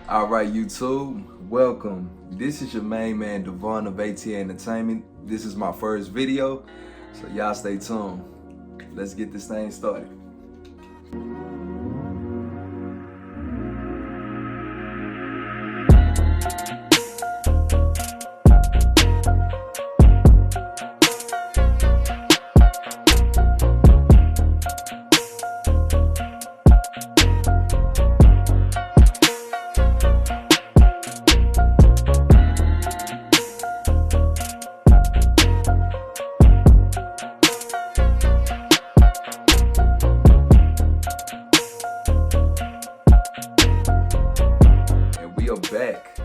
Alright YouTube, welcome. This is your main man Devon of A.T.A Entertainment. This is my first video, so y'all stay tuned. Let's get this thing started. Back.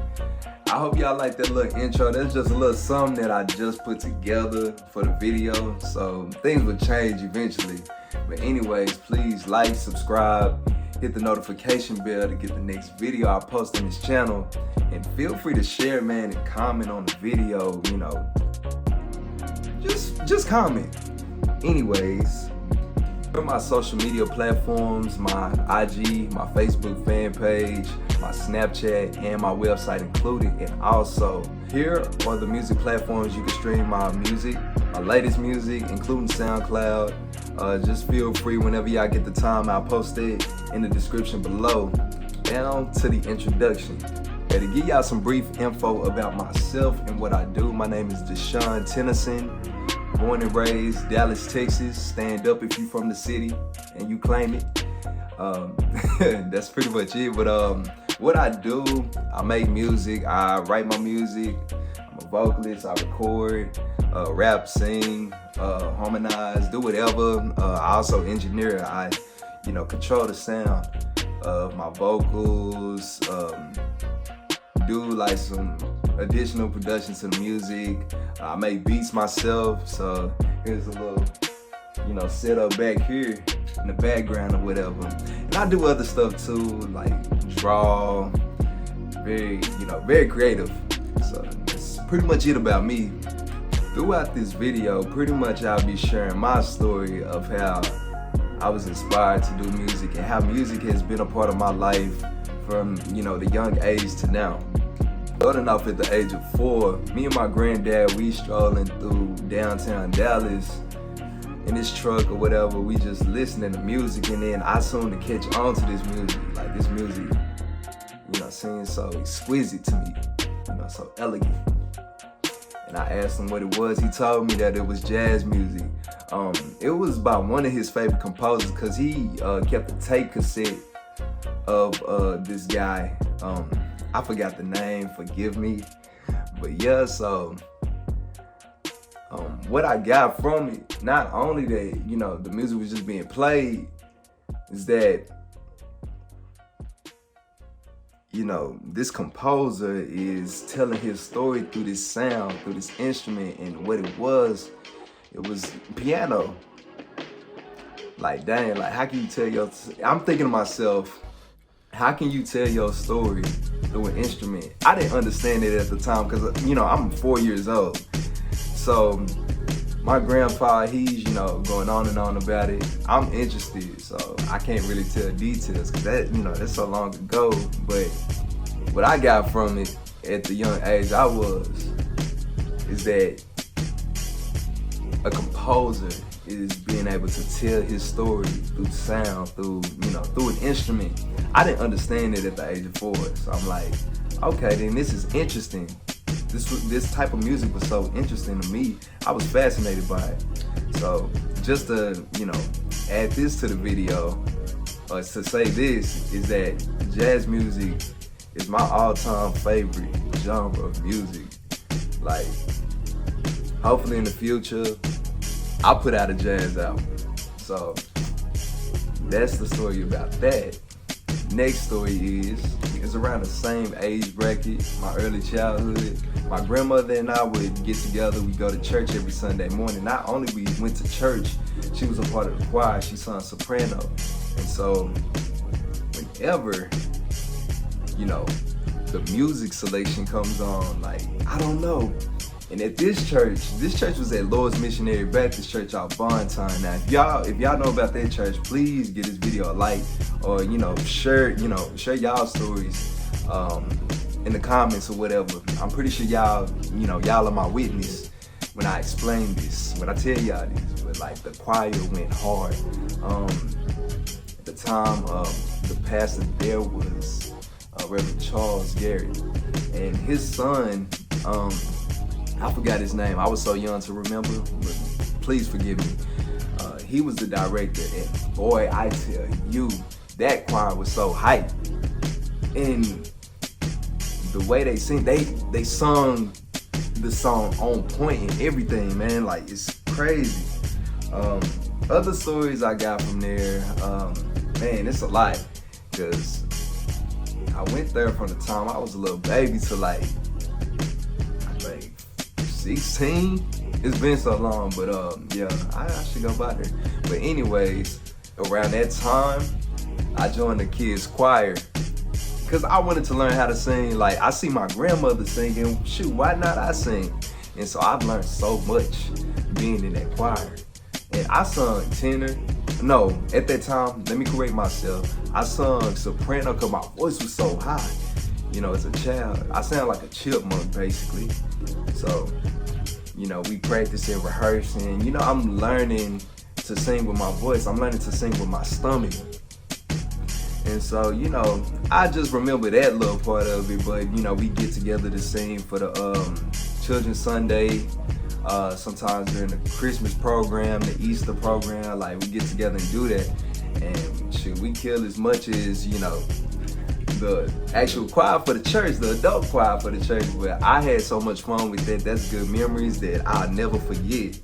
I hope y'all like that little intro. That's just a little something that I just put together for the video, so things will change eventually. But anyways, please like, subscribe, hit the notification bell to get the next video I post on this channel, and feel free to share, man, and comment on the video. You know, just comment. Anyways, for my social media platforms, my IG, my Facebook fan page, my Snapchat, and my website included. And also, here are the music platforms you can stream my music, my latest music, including SoundCloud. Just feel free whenever y'all get the time, I'll post it in the description below. Down to the introduction. To give y'all some brief info about myself and what I do, my name is Deshaun Tennyson. Born and raised Dallas, Texas. Stand up if you from the city and you claim it. That's pretty much it. But what I do, I make music, I write my music, I'm a vocalist, I record, rap, sing, harmonize, do whatever. I also engineer. I control the sound of my vocals, do like some additional production to the music. I make beats myself, so here's a little setup back here in the background or whatever. And I do other stuff too, like draw, very creative. So that's pretty much it about me. Throughout this video, pretty much I'll be sharing my story of how I was inspired to do music and how music has been a part of my life from the young age to now. Starting off at the age of 4, me and my granddad, we strolling through downtown Dallas in this truck or whatever, we just listening to music, and then I soon to catch on to this music. Like this music, seems so exquisite to me, so elegant. And I asked him what it was. He told me that it was jazz music. It was by one of his favorite composers, because he kept a tape cassette of this guy. I forgot the name, forgive me. But yeah, so what I got from it, not only that, the music was just being played, is that, this composer is telling his story through this sound, through this instrument, and what it was piano. Like, dang, like how can you tell I'm thinking to myself, how can you tell your story through an instrument? I didn't understand it at the time, because I'm 4 years old. So my grandpa, he's going on and on about it. I'm interested, so I can't really tell details, because that that's so long ago. But what I got from it at the young age I was is that a composer is being able to tell his story through sound, through an instrument. I didn't understand it at the age of 4, so I'm like, okay, then this is interesting. This type of music was so interesting to me. I was fascinated by it. So just to add this to the video, or to say this, is that jazz music is my all-time favorite genre of music. Like, hopefully in the future I'll put out a jazz album. So that's the story about that. Next story is around the same age bracket, my early childhood. My grandmother and I would get together. We go to church every Sunday morning. Not only we went to church, she was a part of the choir. She sung soprano. And so whenever, the music selection comes on, like, I don't know, And at this church was at Lord's Missionary Baptist Church out Bontown. Now, if y'all know about that church, please give this video a like, or share y'all stories in the comments or whatever. I'm pretty sure y'all are my witness when I explain this, when I tell y'all this. But like, the choir went hard. At the time, the pastor there was Reverend Charles Garrett, and his son, I forgot his name. I was so young to remember, but please forgive me. He was the director, and boy, I tell you, that choir was so hype. And the way they sing, they sung the song on point and everything, man. Like, it's crazy. Other stories I got from there, man, it's a lot. Cause I went there from the time I was a little baby to like, I think 16. It's been so long, but yeah, I should go by there. But anyways, around that time, I joined the kids choir because I wanted to learn how to sing. Like, I see my grandmother singing, shoot, why not I sing? And so I've learned so much being in that choir. And I sung tenor. No, at that time, let me correct myself. I sung soprano because my voice was so high. You know, as a child, I sound like a chipmunk basically. So, you know, we practice and rehearse, and you know, I'm learning to sing with my voice. I'm learning to sing with my stomach. And so, you know, I just remember that little part of it. But you know, we get together to sing for the Children's Sunday, sometimes during the Christmas program, the Easter program. Like, we get together and do that, and shoot, we kill as much as, you know, the actual choir for the church, the adult choir for the church. But I had so much fun with that. That's good memories that I'll never forget.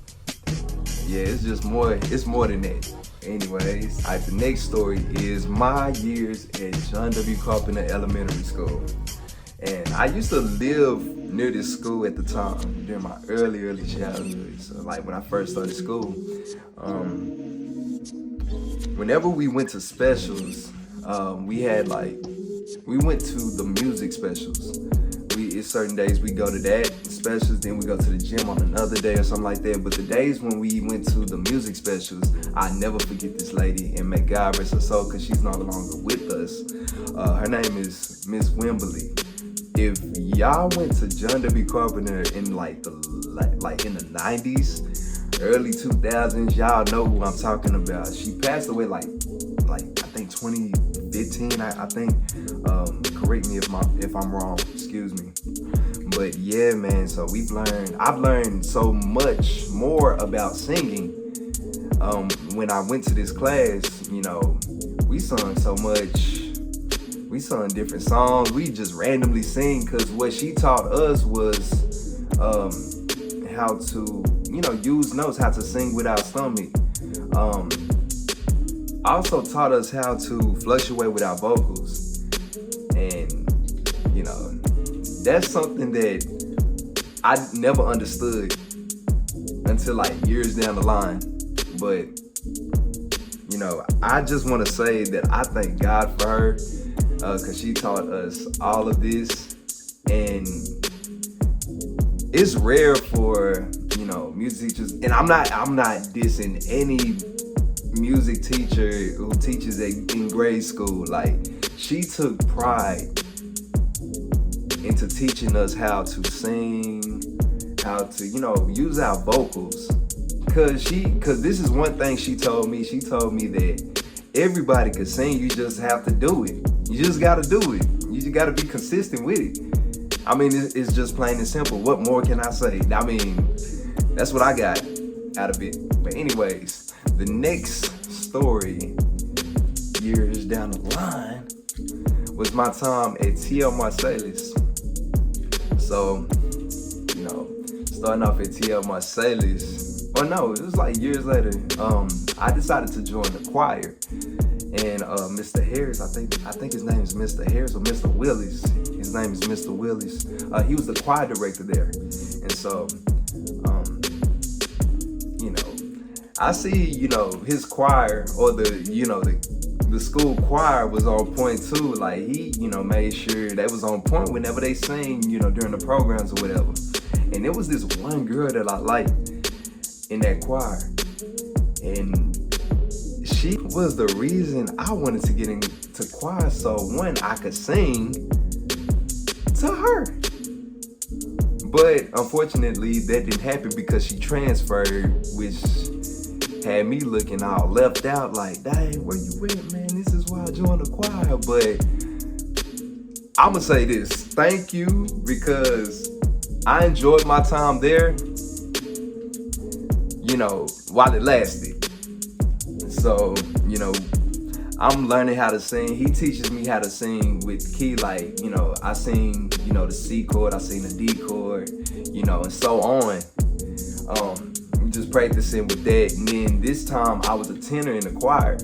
Yeah, it's just more, it's more than that. Anyways, the next story is my years at John W. Carpenter Elementary School. And I used to live near this school at the time during my early childhood. So like, when I first started school, whenever we went to specials, we went to the music specials. It's certain days we go to that specials, then we go to the gym on another day or something like that. But the days when we went to the music specials, I never forget this lady, and may God rest her soul, because she's no longer with us. Her name is Miss Wimberly. If y'all went to John W. Carpenter in like in the 90s, early 2000s, y'all know who I'm talking about. She passed away like I think 2015. I think. Correct me if I'm wrong. Excuse me. But yeah, man. So I've learned so much more about singing. When I went to this class, you know, we sung so much. We sung different songs. We just randomly sing, because what she taught us was how to, you know, use notes, how to sing with our stomach. Also taught us how to fluctuate with our vocals. And, you know, that's something that I never understood until like years down the line. But, you know, I just want to say that I thank God for her, because she taught us all of this. And it's rare for, you know, music teachers, and I'm not dissing any music teacher who teaches in grade school. Like, she took pride into teaching us how to sing, how to, you know, use our vocals. Cause this is one thing she told me. She told me that everybody can sing, you just have to do it. You just gotta do it. You just gotta be consistent with it. I mean, it's just plain and simple. What more can I say? I mean, that's what I got out of it. But anyways, the next story, years down the line, was my time at T.L. Marsalis. So, you know, starting off at T.L. Marsalis, or no, it was like years later, I decided to join the choir. And Mr. Harris, I think his name is Mr. Harris or Mr. Willis. His name is Mr. Willis. He was the choir director there. And so, you know, I see, you know, his choir, or the school choir was on point too. Like, he, you know, made sure they was on point whenever they sing, you know, during the programs or whatever. And there was this one girl that I liked in that choir, and she was the reason I wanted to get into choir. So one, I could sing, But unfortunately, that didn't happen because she transferred, which had me looking all left out like, dang, where you at, man? This is why I joined the choir. But I'ma say this, thank you, because I enjoyed my time there, while it lasted. So, I'm learning how to sing. He teaches me how to sing with key, like, I sing, the C chord, I sing the D chord, and so on. Just practicing with that. And then this time I was a tenor in the choir.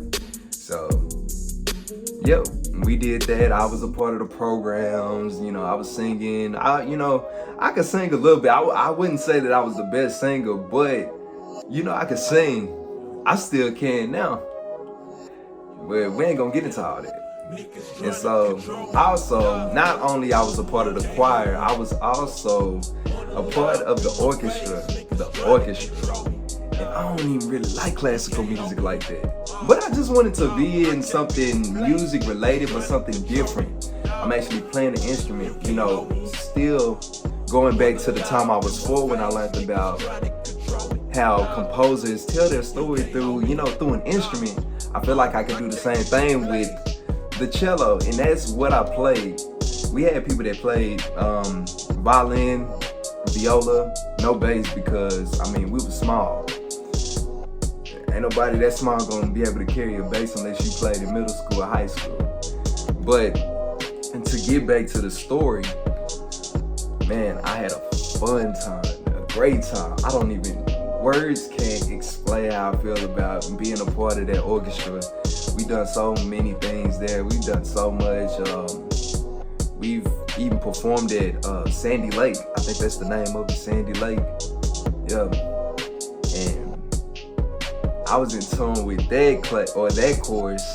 So, we did that. I was a part of the programs, I was singing. I could sing a little bit. I wouldn't say that I was the best singer, but, I could sing. I still can now. But we ain't gonna get into all that. And so, also, not only I was a part of the choir, I was also a part of the orchestra. And I don't even really like classical music like that. But I just wanted to be in something music related, but something different. I'm actually playing an instrument, still going back to the time I was 4 when I learned about how composers tell their story through an instrument. I feel like I could do the same thing with the cello, and that's what I played. We had people that played violin, viola, no bass, because we were small. Ain't nobody that small gonna be able to carry a bass unless you played in middle school or high school. But, and to get back to the story, man, I had a fun time, a great time. Words can't explain how I feel about being a part of that orchestra. We've done so many things there. We've done so much. We've even performed at Sandy Lake. I think that's the name of it, Sandy Lake. Yeah. And I was in tune with that course.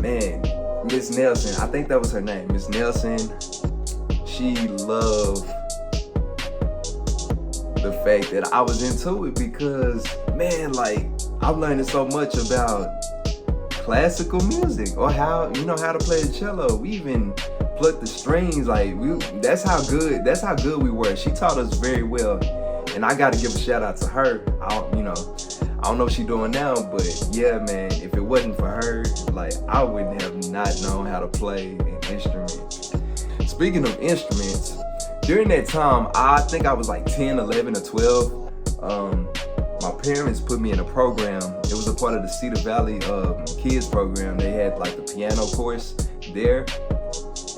Man, Miss Nelson, I think that was her name. Miss Nelson, she loved the fact that I was into it because, man, like, I'm learning so much about classical music, or how to play the cello. We even plucked the strings, like that's how good we were. She taught us very well, and I gotta give a shout out to her. I don't know what she's doing now, but yeah, man, if it wasn't for her, like, I wouldn't have not known how to play an instrument. Speaking of instruments, during that time, I think I was like 10, 11, or 12. My parents put me in a program. It was a part of the Cedar Valley kids program. They had like the piano course there,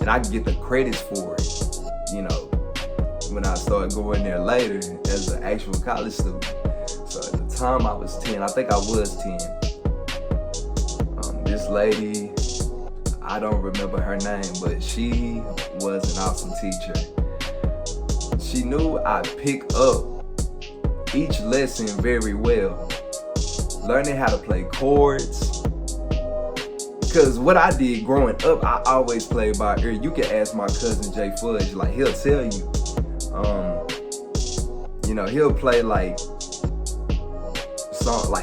and I could get the credits for it, when I started going there later as an actual college student. So at the time I was 10, I think I was 10. This lady, I don't remember her name, but she was an awesome teacher. She knew I'd pick up each lesson very well, learning how to play chords. Because what I did growing up, I always played by ear. You can ask my cousin Jay Fudge, like, he'll tell you. He'll play like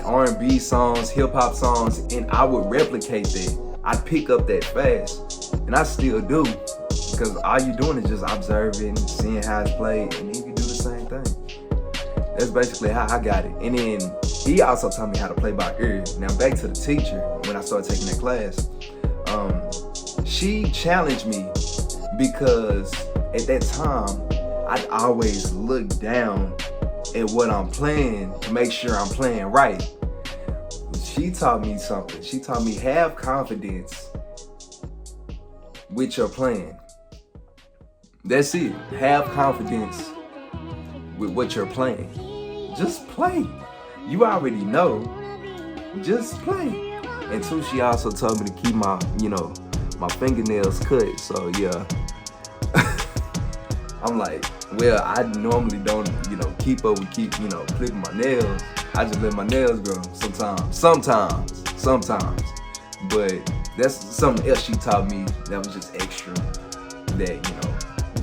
R&B songs, hip hop songs, and I would replicate that. I'd pick up that fast, and I still do. Because all you're doing is just observing, seeing how it's played, and then you do the same thing. That's basically how I got it. And then he also taught me how to play by ear. Now back to the teacher, when I started taking that class, she challenged me because at that time, I'd always look down at what I'm playing to make sure I'm playing right. She taught me something. She taught me, have confidence with your playing. That's it. Have confidence with what you're playing. Just play. You already know. Just play. And two, she also told me to keep my, my fingernails cut. So yeah. I'm like, well, I normally don't, keep clipping my nails. I just let my nails grow sometimes. But that's something else she taught me that was just extra, that,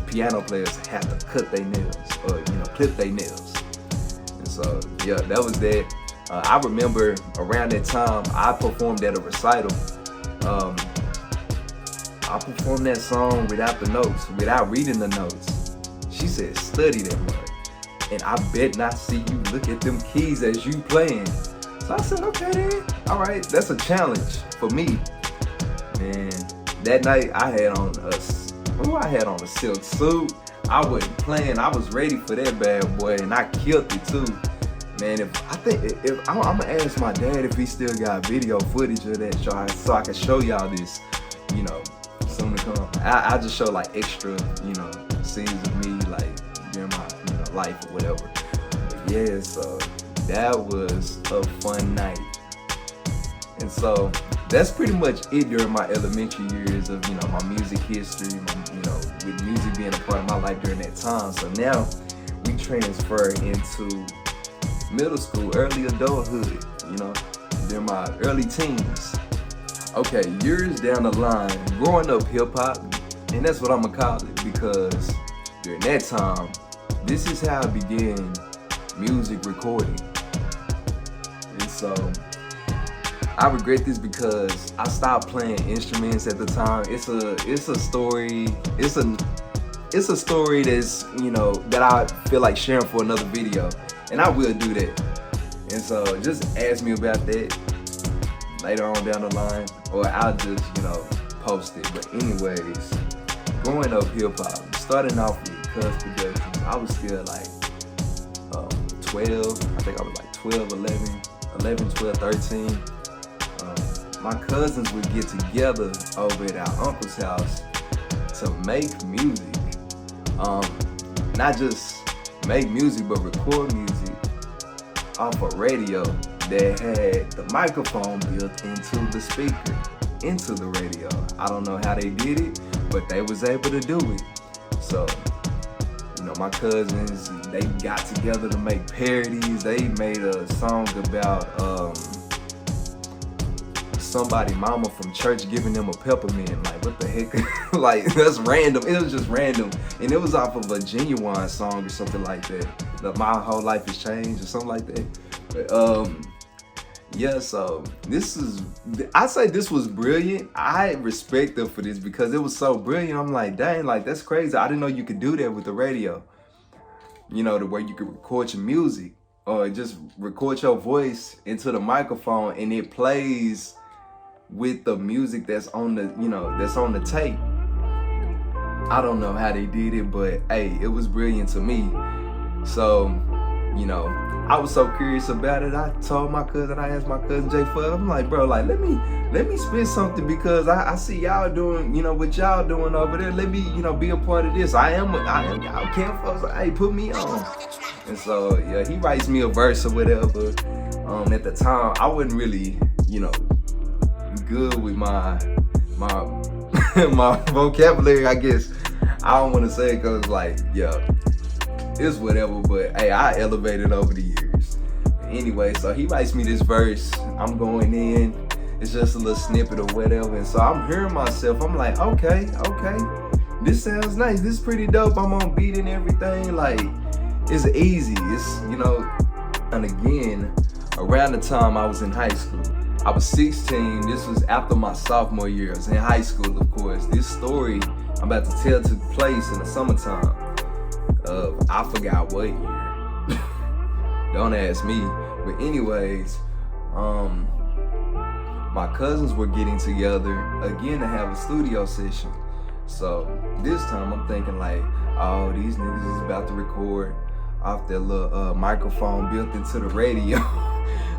piano players have to cut their nails or, clip their nails. And so, yeah, that was that. I remember around that time, I performed at a recital. I performed that song without the notes, without reading the notes. She said, study that much. And I bet not see you look at them keys as you playing. So I said, okay then. All right, that's a challenge for me. Man, that night I had on a silk suit. I wasn't playing. I was ready for that bad boy, and I killed it too. Man, if I'm gonna ask my dad if he still got video footage of that show, so I can show y'all this, you know, soon to come. I just show like extra, you know, scenes of me like during my, you know, life or whatever. But yeah, so that was a fun night. And so that's pretty much it during my elementary years of, you know, my music history, you know, with music being a part of my life during that time. So now we transfer into middle school, early adulthood, you know, during my early teens. Okay, years down the line, growing up hip hop, and that's what I'm gonna call it, because during that time, this is how I began music recording. And so I regret this because I stopped playing instruments at the time. It's a story that's, you know, that I feel like sharing for another video, and I will do that. And so just ask me about that later on down the line, or I'll just, you know, post it. But anyways, growing up hip hop, starting off with Cuz Productions, I was still like 12. I think I was like 12, 11, 12, 13. My cousins would get together over at our uncle's house to make music. Not just make music, but record music off a radio that had the microphone built into the speaker, into the radio. I don't know how they did it, but they was able to do it. So, you know, my cousins, they got together to make parodies. They made a song about somebody mama from church giving them a peppermint. Like, what the heck? Like, that's random. It was just random. And it was off of a Genuine song or something like that. My Whole Life Has Changed or something like that. But, yeah, so I say this was brilliant. I respect them for this because it was so brilliant. I'm like, dang, like, that's crazy. I didn't know you could do that with the radio. You know, the way you could record your music or just record your voice into the microphone and it plays with the music that's on the, you know, that's on the tape. I don't know how they did it, but hey, it was brilliant to me. So, you know, I was so curious about it. I told my cousin, I asked my cousin J Fudd, I'm like, bro, like, let me spit something because I see y'all doing, you know, what y'all doing over there. Let me, you know, be a part of this. I am y'all camp folks. Like, hey, put me on. And so, yeah, he writes me a verse or whatever. At the time, I wasn't really, you know, good with my my vocabulary, I guess. I don't want to say it because, like, yeah, it's whatever, but hey, I elevated over the years. Anyway, so he writes me this verse. I'm going in. It's just a little snippet or whatever. And so I'm hearing myself. I'm like, okay. This sounds nice. This is pretty dope. I'm on beat and everything. Like, it's easy. It's, you know, and again, around the time I was in high school. I was 16. This was after my sophomore year. I was in high school, of course. This story I'm about to tell took place in the summertime of, I forgot what year. Don't ask me. But anyways, my cousins were getting together again to have a studio session. So this time I'm thinking like, oh, these niggas is about to record off their little microphone built into the radio.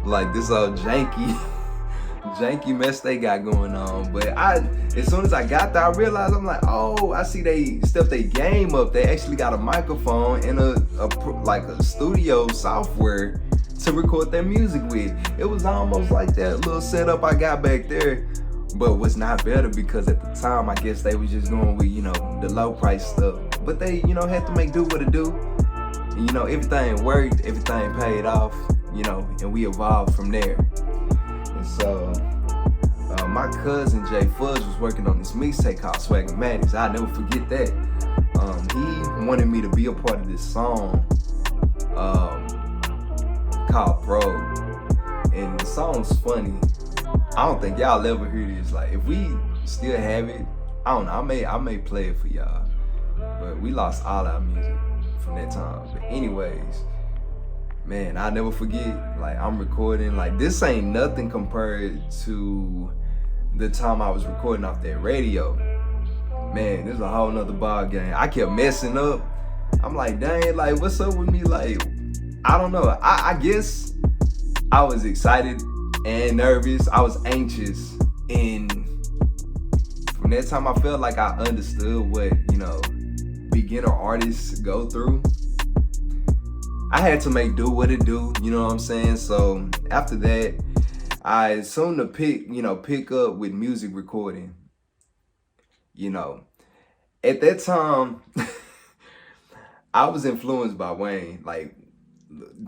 Like this old janky mess they got going on. But as soon as I got there, I realized, I'm like, oh, I see they stepped their game up. They actually got a microphone and a studio software to record their music with. It was almost like that little setup I got back there, but was not better because at the time, I guess they was just going with, you know, the low price stuff. But they, you know, had to make do what it do. And, you know, everything worked, everything paid off, you know, and we evolved from there. And so my cousin Jay Fudge was working on this mixtape called Swagomatics. I'll never forget that. He wanted me to be a part of this song called Bro. And the song's funny. I don't think y'all ever hear this. Like, if we still have it, I don't know, I may play it for y'all. But we lost all our music. from that time. But anyways, man, I'll never forget, like, I'm recording, like, this ain't nothing compared to the time I was recording off that radio. Man, this is a whole nother ball game. I kept messing up. I'm like, dang, like, what's up with me? Like, I don't know. I guess I was excited and nervous. I was anxious. And from that time, I felt like I understood what, beginner artists go through. I had to make do what it do, you know what I'm saying? So after that, I assumed to pick up with music recording. At that time, I was influenced by Wayne. Like,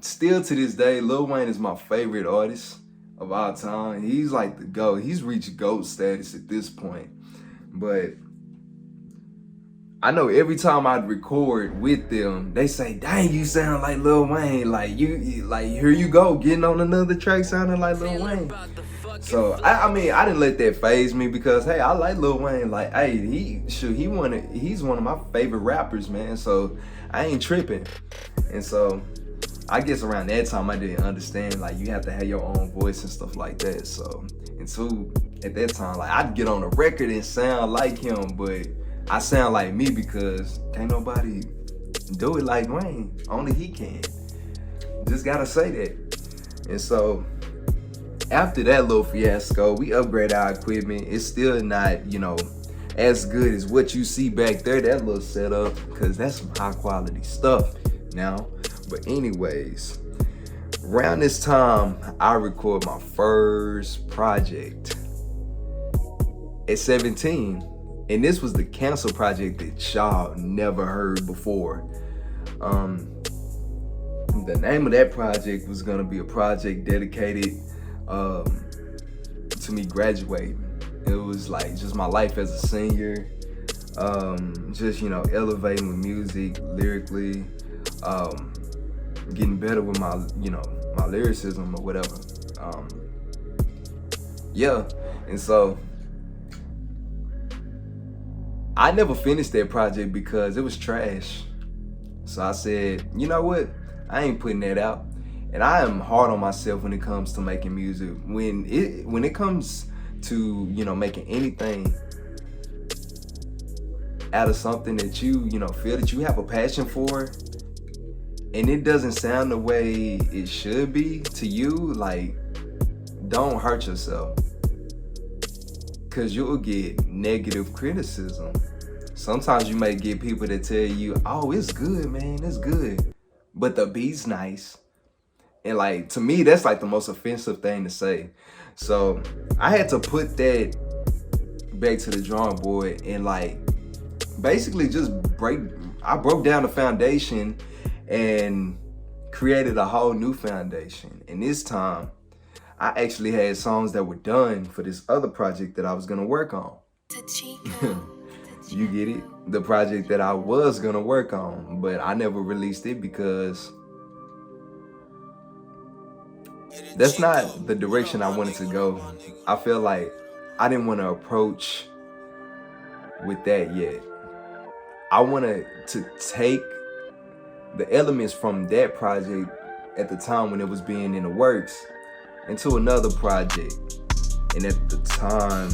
still to this day, Lil Wayne is my favorite artist of all time. He's like the GOAT. He's reached GOAT status at this point. But I know every time I'd record with them, they say, dang, you sound like Lil Wayne. Like, here you go, getting on another track sounding like Lil Wayne. So, I didn't let that faze me because, hey, I like Lil Wayne. Like, hey, he's one of my favorite rappers, man. So, I ain't tripping. And so, I guess around that time, I didn't understand, like, you have to have your own voice and stuff like that. So, and two, at that time, like, I'd get on a record and sound like him, but I sound like me because can't nobody do it like Wayne. Only he can. Just gotta say that. And so, after that little fiasco, we upgrade our equipment. It's still not, as good as what you see back there, that little setup, because that's some high quality stuff now. But anyways, around this time, I record my first project at 17. And this was the Cancel project that y'all never heard before. The name of that project was gonna be a project dedicated to me graduating. It was like just my life as a senior, just elevating with music, lyrically, getting better with my my lyricism or whatever. And so I never finished that project because it was trash. So I said, you know what? I ain't putting that out. And I am hard on myself when it comes to making music. When it comes to, making anything out of something that you, feel that you have a passion for, and it doesn't sound the way it should be to you, like, don't hurt yourself. Because you'll get negative criticism. Sometimes you may get people that tell you, oh, it's good, man, it's good. But the beat's nice. And like, to me, that's like the most offensive thing to say. So I had to put that back to the drawing board and like, basically just I broke down the foundation and created a whole new foundation. And this time, I actually had songs that were done for this other project that I was gonna work on. You get it? The project that I was gonna work on, but I never released it because that's not the direction I wanted to go. I feel like I didn't want to approach with that yet. I wanted to take the elements from that project at the time when it was being in the works into another project. And at the time,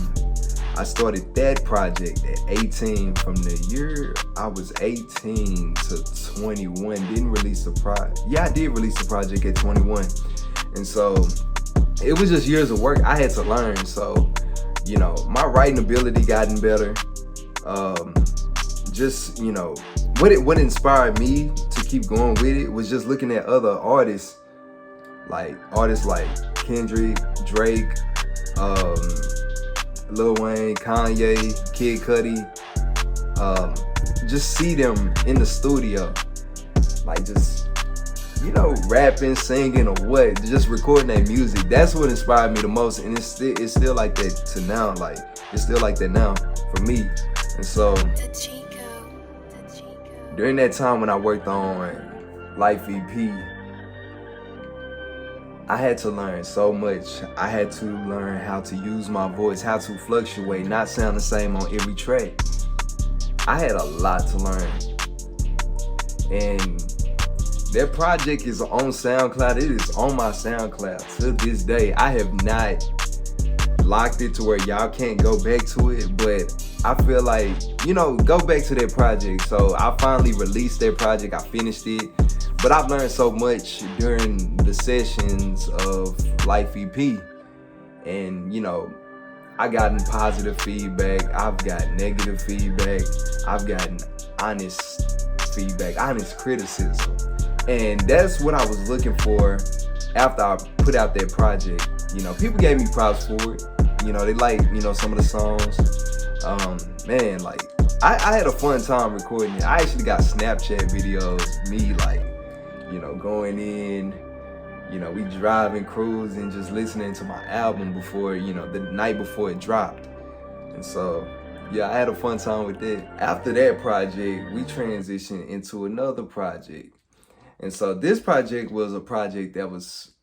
I started that project at 18. From the year I was 18 to 21, didn't release a project. Yeah, I did release a project at 21. And so it was just years of work I had to learn. So, my writing ability gotten better. What inspired me to keep going with it was just looking at other artists like Kendrick, Drake, Lil Wayne, Kanye, Kid Cudi. Just see them in the studio, like just rapping, singing, or what, just recording their music. That's what inspired me the most, and it's still like that to now. Like, it's still like that now for me. And so during that time when I worked on To L.I.F.E Ep, I had to learn so much. I had to learn how to use my voice, how to fluctuate, not sound the same on every track. I had a lot to learn. And that project is on SoundCloud. It is on my SoundCloud to this day. I have not locked it to where y'all can't go back to it, but I feel like, go back to that project. So I finally released that project. I finished it, but I've learned so much during the sessions of Life EP. And, I gotten positive feedback. I've got negative feedback. I've gotten honest feedback, honest criticism. And that's what I was looking for after I put out that project. People gave me props for it. They like, some of the songs. Man, like, I had a fun time recording it. I actually got Snapchat videos, me like, going in, we driving, cruising, just listening to my album before, the night before it dropped. And so, yeah, I had a fun time with that. After that project, we transitioned into another project. And so this project was a project that was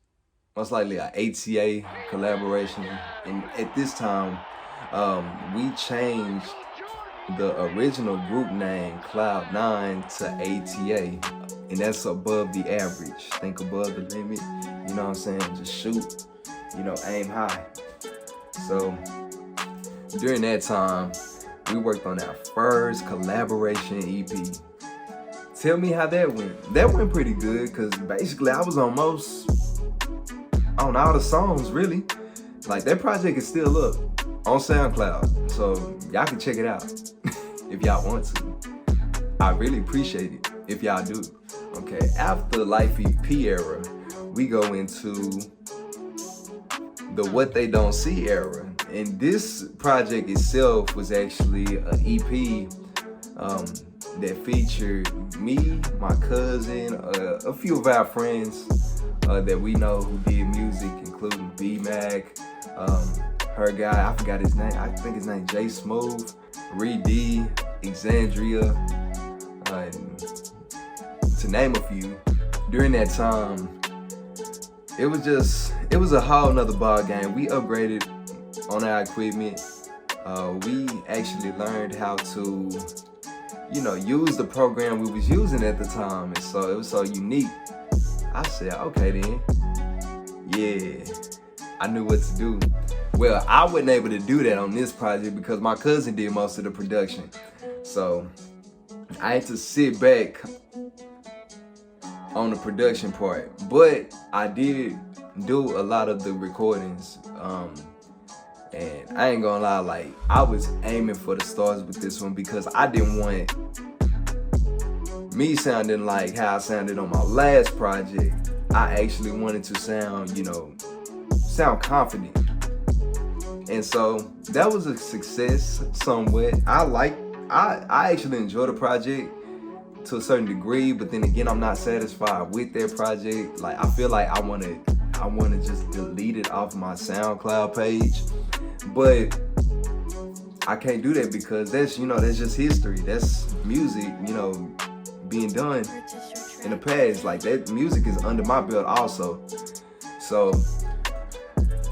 most likely an A.T.A collaboration. And at this time, we changed the original group name, Cloud9, to A.T.A. And that's above the average. Think above the limit, you know what I'm saying? Just shoot, aim high. So during that time, we worked on our first collaboration EP. Tell me how that went. That went pretty good, because basically I was on all the songs, really. Like, that project is still up on SoundCloud, so y'all can check it out if y'all want to. I really appreciate it if y'all do. Okay, after Life EP era, we go into the What They Don't See era. And this project itself was actually an EP that featured me, my cousin, a few of our friends that we know who did music, including B-Mac, her guy, I forgot his name, I think his name Jay Smooth, Reed D, Exandria, to name a few. During that time, it was a whole nother ball game. We upgraded on our equipment. We actually learned how to, use the program we was using at the time. And so it was so unique. I said, okay then, yeah, I knew what to do. Well, I wasn't able to do that on this project because my cousin did most of the production. So I had to sit back on the production part, but I did do a lot of the recordings. And I ain't gonna lie, like, I was aiming for the stars with this one because I didn't want me sounding like how I sounded on my last project. I actually wanted to sound confident. And so that was a success somewhat. I actually enjoyed the project to a certain degree, but then again, I'm not satisfied with that project. Like, I feel like I wanna just delete it off my SoundCloud page. But I can't do that because that's just history. That's music, being done in the past. Like, that music is under my belt also. So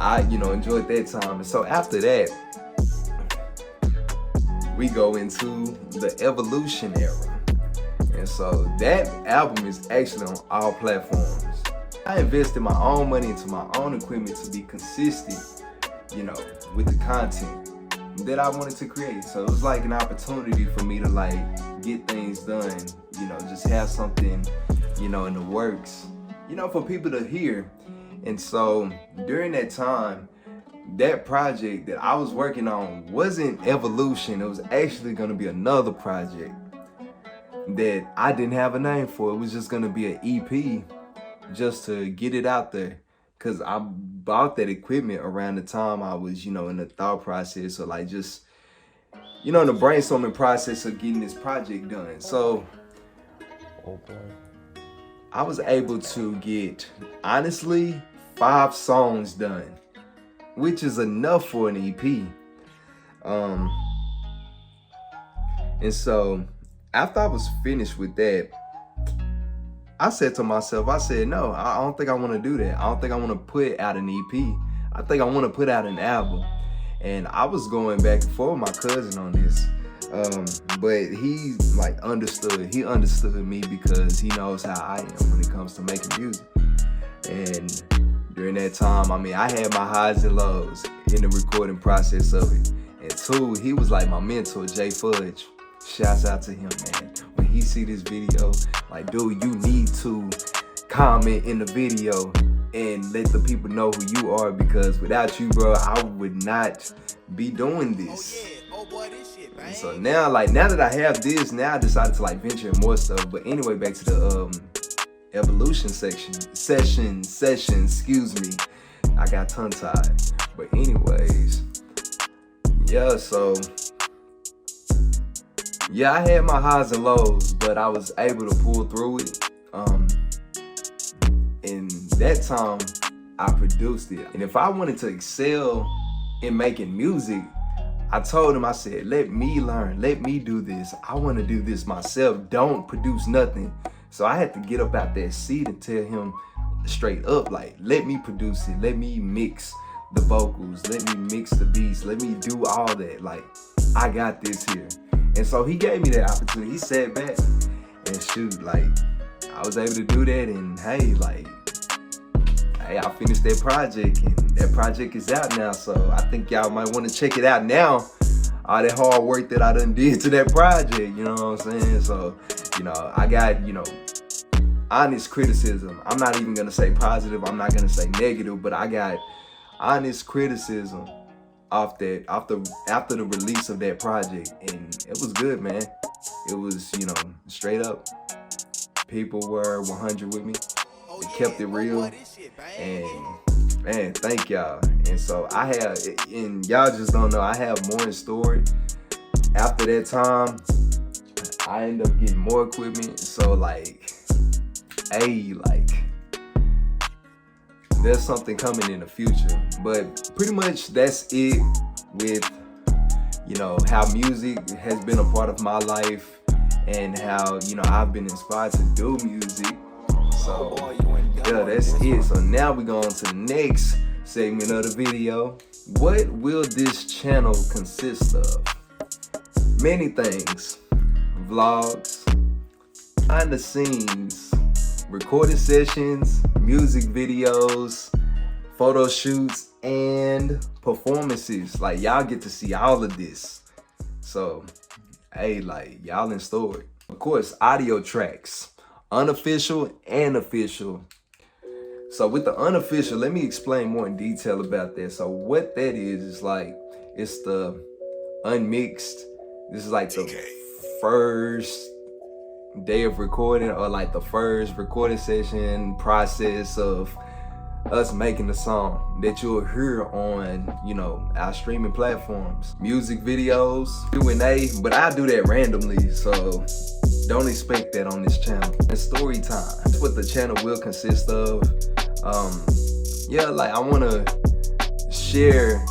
I, enjoyed that time. And so after that, we go into the Evolution era. And so that album is actually on all platforms. I invested my own money into my own equipment to be consistent, with the content that I wanted to create. So it was like an opportunity for me to get things done, just have something, in the works, for people to hear. And so during that time, that project that I was working on wasn't Evolution. It was actually gonna be another project that I didn't have a name for. It was just gonna be an EP just to get it out there. Cause I bought that equipment around the time I was, in the thought process or just, in the brainstorming process of getting this project done. So I was able to get, honestly, 5 songs done, which is enough for an EP. And so after I was finished with that, I said to myself, no, I don't think I want to do that. I don't think I want to put out an EP. I think I want to put out an album. And I was going back and forth with my cousin on this. But he like understood. He understood me because he knows how I am when it comes to making music. And during that time, I mean, I had my highs and lows in the recording process of it. And two, he was like my mentor, Jay Fudge. Shouts out to him, man. When he see this video, like, dude, you need to comment in the video and let the people know who you are, because without you, bro, I would not be doing this. And so now that I have this, now I decided to like venture in more stuff. But anyway, back to the evolution session, excuse me. I got tongue tied. But anyways, yeah, so yeah, I had my highs and lows, but I was able to pull through it. In that time, I produced it. And if I wanted to excel in making music, I told him, I said, let me learn, let me do this. I want to do this myself. Don't produce nothing. So I had to get up out that seat and tell him straight up, like, let me produce it. Let me mix the vocals. Let me mix the beats. Let me do all that. Like, I got this here. And so he gave me that opportunity. He sat back and shoot, like, I was able to do that. And hey, I finished that project, and that project is out now. So I think y'all might want to check it out now. All that hard work that I done did to that project, you know what I'm saying? So, I got, honest criticism. I'm not even gonna say positive, I'm not gonna say negative, but I got honest criticism after the release of that project, and it was good, man. It was, straight up. People were 100 with me. They kept it real, and man, thank y'all. And so and y'all just don't know, I have more in store. After that time, I end up getting more equipment. So there's something coming in the future. But pretty much that's it with, how music has been a part of my life, and how, I've been inspired to do music. So yeah, that's it. So now we go on to the next segment of the video. What will this channel consist of? Many things. Vlogs, behind the scenes, recording sessions, music videos, photo shoots, and performances. Like, y'all get to see all of this. So, hey, y'all in store. Of course, audio tracks, unofficial and official. So with the unofficial, let me explain more in detail about that. So what that is it's the unmixed. This is like the first day of recording, or like the first recording session process of us making the song that you'll hear on, our streaming platforms. Music videos, Q&A, but I do that randomly, so don't expect that on this channel. And story time, that's what the channel will consist of. I want to share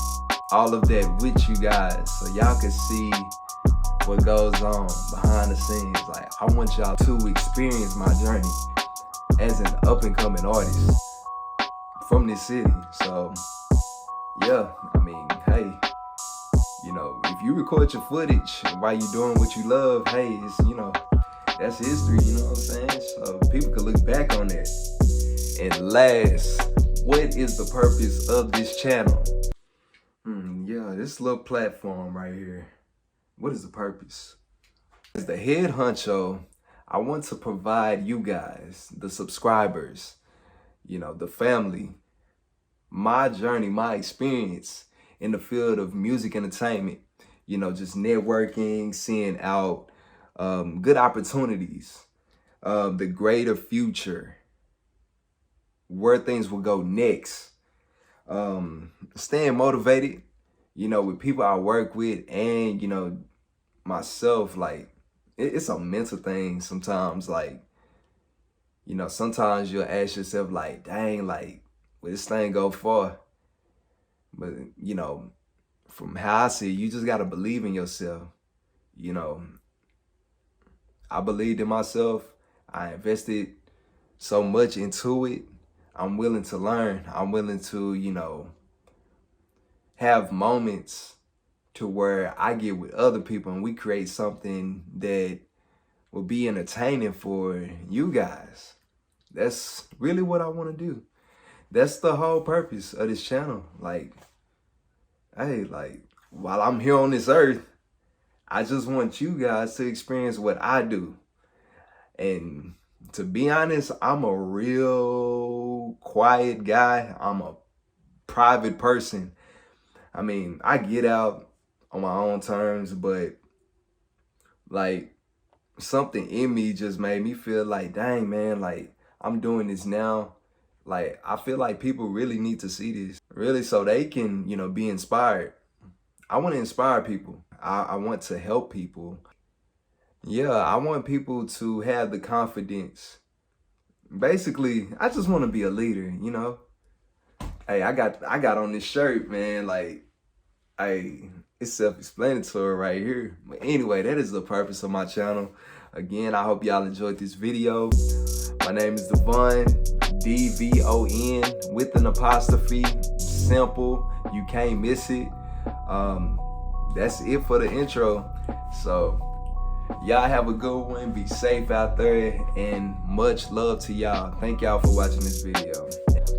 all of that with you guys, so y'all can see what goes on behind the scenes. I want y'all to experience my journey as an up-and-coming artist from this city. So yeah, I mean, hey, if you record your footage while you're doing what you love, hey, it's, that's history, you know what I'm saying? So people can look back on that. And last, what is the purpose of this channel? This little platform right here. What is the purpose? As the head honcho, I want to provide you guys, the subscribers, the family, my journey, my experience in the field of music entertainment, just networking, seeing out good opportunities, the greater future, where things will go next, staying motivated, with people I work with, and, myself. It's a mental thing sometimes. Sometimes you'll ask yourself, dang, will this thing go far? But, from how I see it, you just got to believe in yourself. I believed in myself. I invested so much into it. I'm willing to learn. I'm willing to, have moments to where I get with other people and we create something that will be entertaining for you guys. That's really what I want to do. That's the whole purpose of this channel. Like, hey, like, while I'm here on this earth, I just want you guys to experience what I do. And to be honest, I'm a real quiet guy. I'm a private person. I mean, I get out on my own terms, but like something in me just made me feel like, dang man, like I'm doing this now. Like I feel like people really need to see this, really, so they can, you know, be inspired. I want to inspire people. I want to help people. Yeah, I want people to have the confidence. Basically, I just want to be a leader, you know. Hey, I got on this shirt, man. Like, hey, it's self-explanatory right here. But anyway, that is the purpose of my channel. Again, I hope y'all enjoyed this video. My name is Devon, D-V-O-N with an apostrophe. Simple, you can't miss it. That's it for the intro. So y'all have a good one. Be safe out there, and much love to y'all. Thank y'all for watching this video.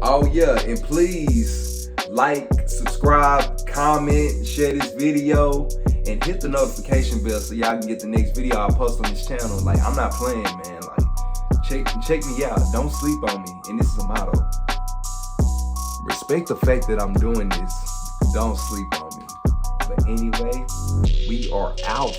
Oh yeah, and please like, subscribe, comment, share this video, and hit the notification bell so y'all can get the next video I post on this channel. Like, I'm not playing, man. Like, check me out. Don't sleep on me. And this is a motto. Respect the fact that I'm doing this. Don't sleep on me. But anyway, we are out.